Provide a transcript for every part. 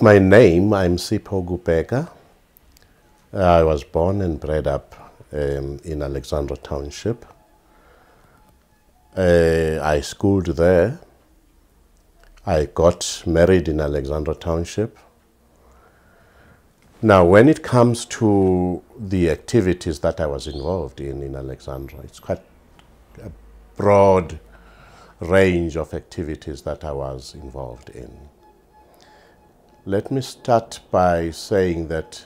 My name, I'm Sipho Kubeka. I was born and bred up in Alexandra Township. I schooled there. I got married in Alexandra Township. Now, when it comes to the activities that I was involved in Alexandra, it's quite a broad range of activities that I was involved in. Let me start by saying that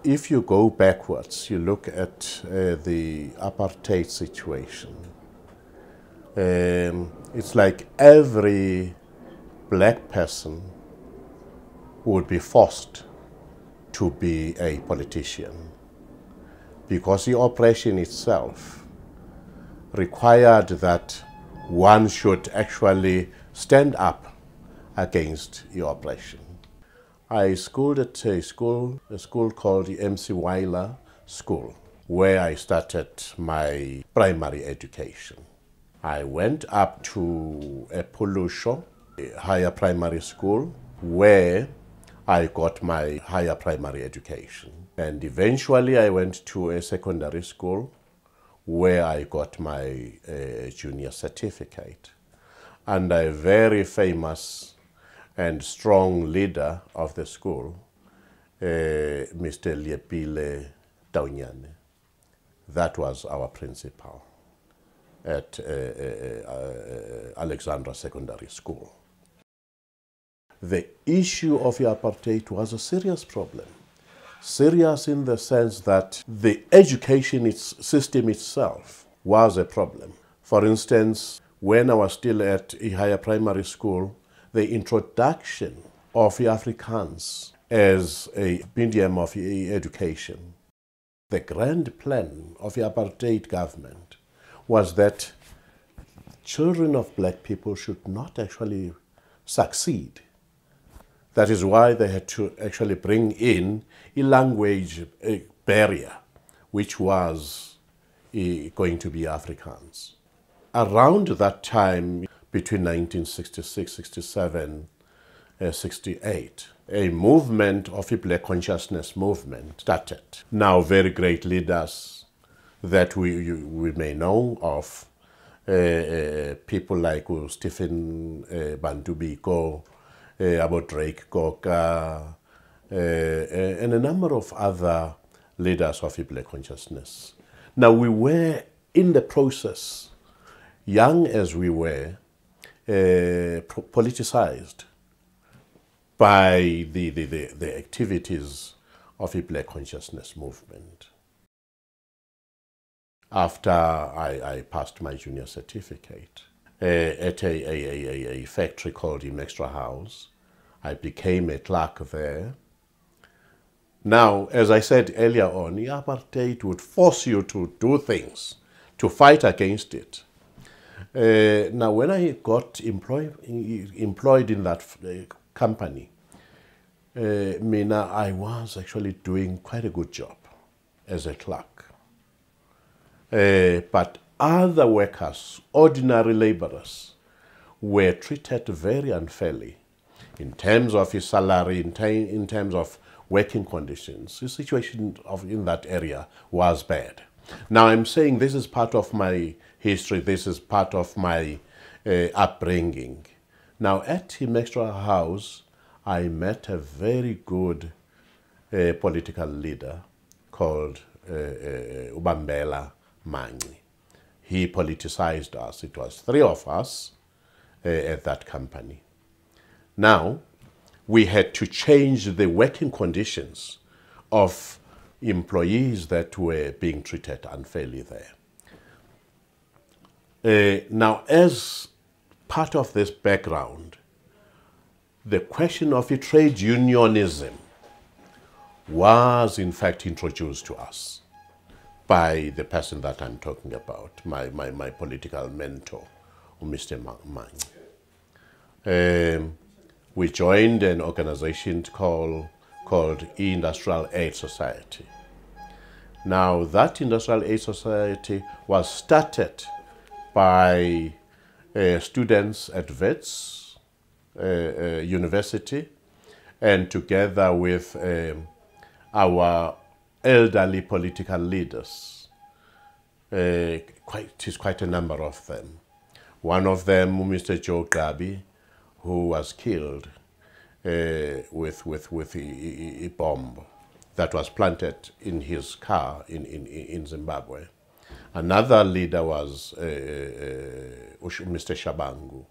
if you go backwards, you look at the apartheid situation, it's like every black person would be forced to be a politician because the oppression itself required that one should actually stand up against the oppression. I schooled at a school called the MC Weiler School, where I started my primary education. I went up to a Pulusho, a higher primary school, where I got my higher primary education. And eventually I went to a secondary school where I got my junior certificate. And a very famous and strong leader of the school, Mr. Liepile Daunyane. That was our principal at Alexandra Secondary School. The issue of apartheid was a serious problem. Serious in the sense that the education system itself was a problem. For instance, when I was still at a higher primary school, the introduction of the Afrikaans as a medium of education, the grand plan of the apartheid government was that children of black people should not actually succeed. That is why they had to actually bring in a language barrier, which was going to be Afrikaans. Around that time, between 1966, 67, 68, a movement of a black consciousness movement started. Now, very great leaders that we may know of, people like Stephen Bantu Biko, about Drake Koka, and a number of other leaders of the black consciousness. Now, we were in the process, young as we were, politicized by the activities of the black consciousness movement. After I passed my junior certificate, at a factory called the Extra House. I became a clerk there. Now, as I said earlier on, the apartheid would force you to do things, to fight against it. Now, when I got employed in that company, I was actually doing quite a good job as a clerk. But other workers, ordinary laborers, were treated very unfairly in terms of his salary, in terms of working conditions. The situation in that area was bad. Now, I'm saying this is part of my history, this is part of my upbringing. Now, at the Extra House, I met a very good political leader called Ubambela Mangi. He politicized us. It was 3 of us at that company. Now, we had to change the working conditions of employees that were being treated unfairly there. Now, as part of this background, the question of trade unionism was in fact introduced to us by the person that I'm talking about, my political mentor, Mr. Mangi. We joined an organization called Industrial Aid Society. Now, that Industrial Aid Society was started by students at Wits University and together with our elderly political leaders, quite a number of them. One of them, Mr. Joe Gabi, who was killed with a bomb that was planted in his car in Zimbabwe. Another leader was Mr. Shabangu,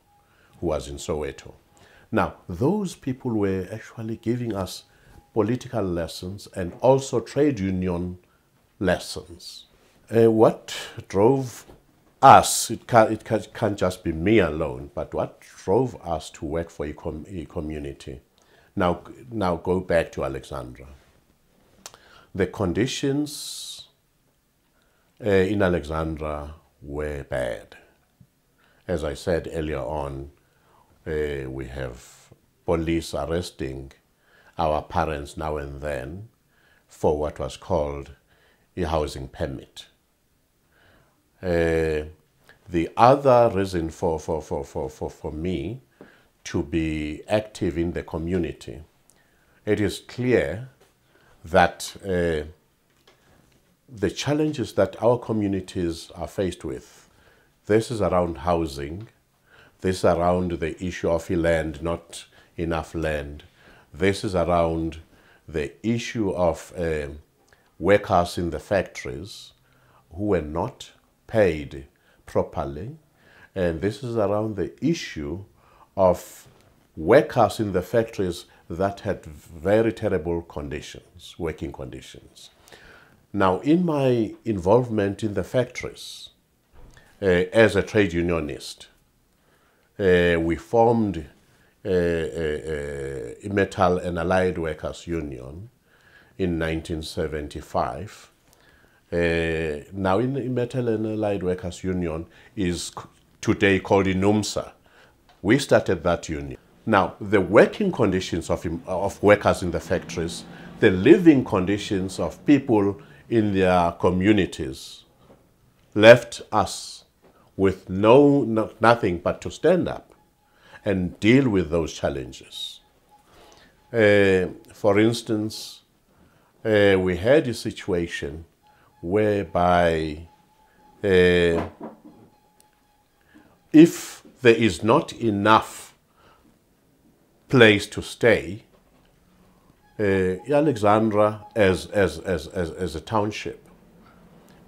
who was in Soweto. Now, those people were actually giving us political lessons and also trade union lessons. What drove us, it can't just be me alone, but what drove us to work for a community. Now go back to Alexandra. The conditions in Alexandra were bad. As I said earlier on, we have police arresting our parents now and then for what was called a housing permit. The other reason for me to be active in the community, it is clear that the challenges that our communities are faced with, this is around housing, this is around the issue of land, not enough land, this is around the issue of workers in the factories who were not paid properly, and this is around the issue of workers in the factories that had very terrible conditions, working conditions. Now, in my involvement in the factories, as a trade unionist, we formed a Metal and Allied Workers Union in 1975. Now, in the Metal and Allied Workers Union is today called INUMSA. We started that union. Now, the working conditions of workers in the factories, the living conditions of people in their communities left us with nothing but to stand up and deal with those challenges. For instance, we had a situation whereby if there is not enough place to stay, Alexandra as a township,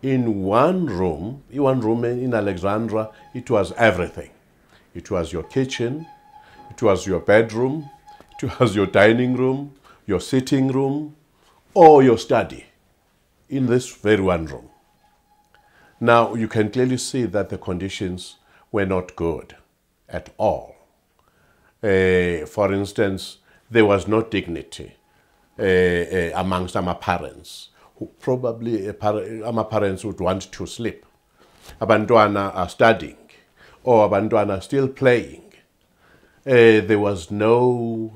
in one room in Alexandra, it was everything. It was your kitchen, it was your bedroom, it was your dining room, your sitting room, or your study in this very one room. Now, you can clearly see that the conditions were not good at all. For instance, there was no dignity amongst our parents. Probably our parents would want to sleep. Abantwana are studying, or abantwana are still playing. There was no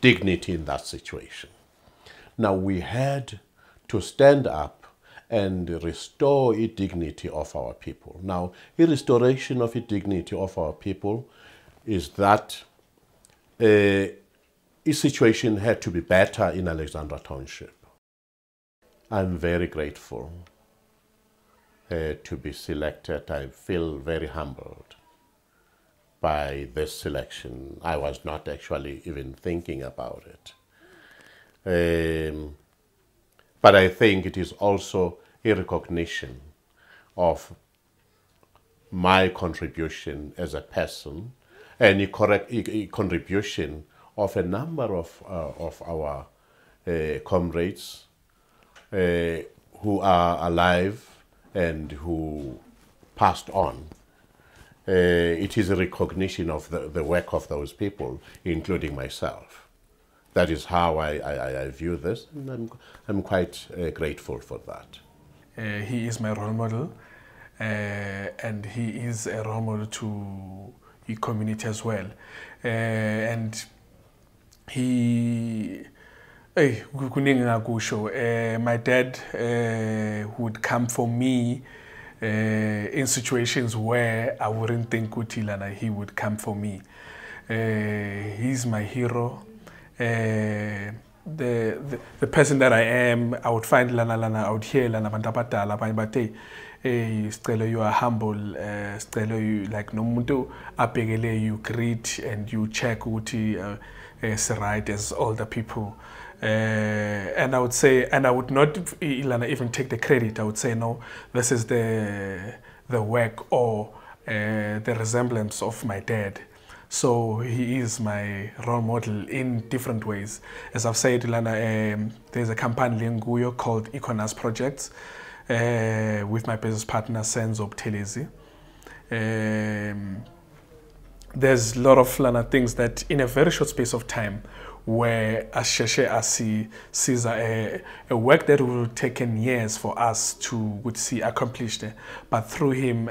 dignity in that situation. Now, we had to stand up and restore the dignity of our people. Now, the restoration of the dignity of our people is that the situation had to be better in Alexandra Township. I'm very grateful to be selected. I feel very humbled by this selection. I was not actually even thinking about it. But I think it is also a recognition of my contribution as a person and a contribution of a number of our comrades who are alive and who passed on. It is a recognition of the work of those people, including myself. That is how I view this, and I'm quite grateful for that. He is my role model, and he is a role model to the community as well. And he, my dad would come for me in situations where I wouldn't think Utilana, he would come for me. He's my hero. The person that I am, I would find lana, I would hear lana bantabadala bate. Stelo, you are humble. Stelo, you like no mundo apegele, you greet and you check uti right as older people. And I would say, and I would not even take the credit. I would say, no, this is the work or the resemblance of my dad. So he is my role model in different ways. As I've said, there's a company in Nguyo called Econas Projects with my business partner, Senzo Buthelezi. There's a lot of things that in a very short space of time, where sees a work that would have taken years for us to see accomplished, but through him,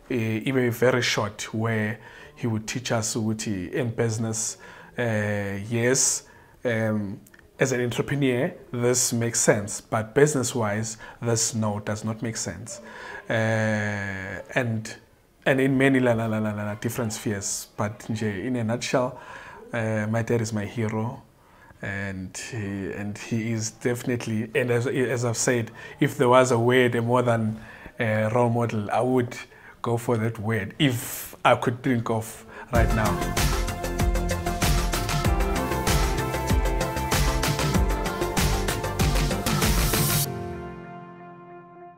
even very short, where he would teach us in business. Yes, as an entrepreneur, this makes sense, but business-wise, this does not make sense, and in many different spheres. But in a nutshell, my dad is my hero, and he is definitely, and as I've said, if there was a word more than a role model, I would go for that word if I could think of right now.